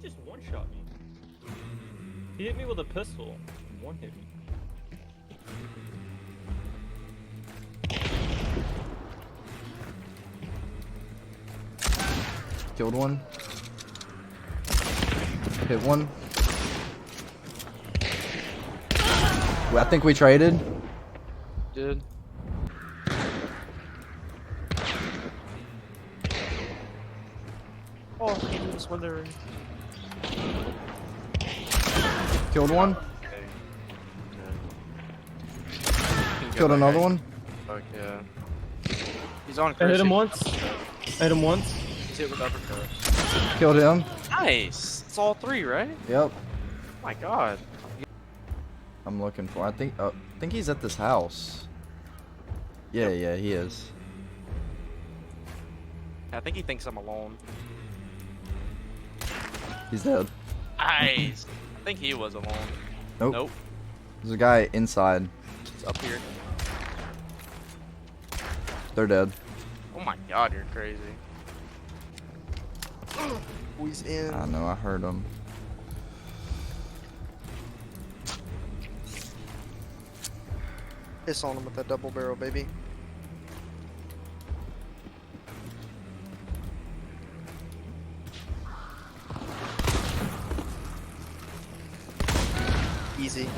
just one-shot me? He hit me with a pistol. One hit me. Killed one. Hit one. I think we traded. Did. Oh, he was wondering. Killed one. Killed another one. Fuck yeah. He's on I Chris. hit him once. I hit him once. He's hit with uppercut. Killed him. Nice. It's all three, right? Yep. Oh my god. I'm looking for. I think he's at this house. Yeah, yeah, he is. I think he thinks I'm alone. He's dead. Nice. I think he was alone. Nope. Nope. There's a guy inside. He's up here. They're dead. Oh my god, you're crazy. Oh, he's in. I know. I heard him. Piss on him with that double barrel, baby. Easy.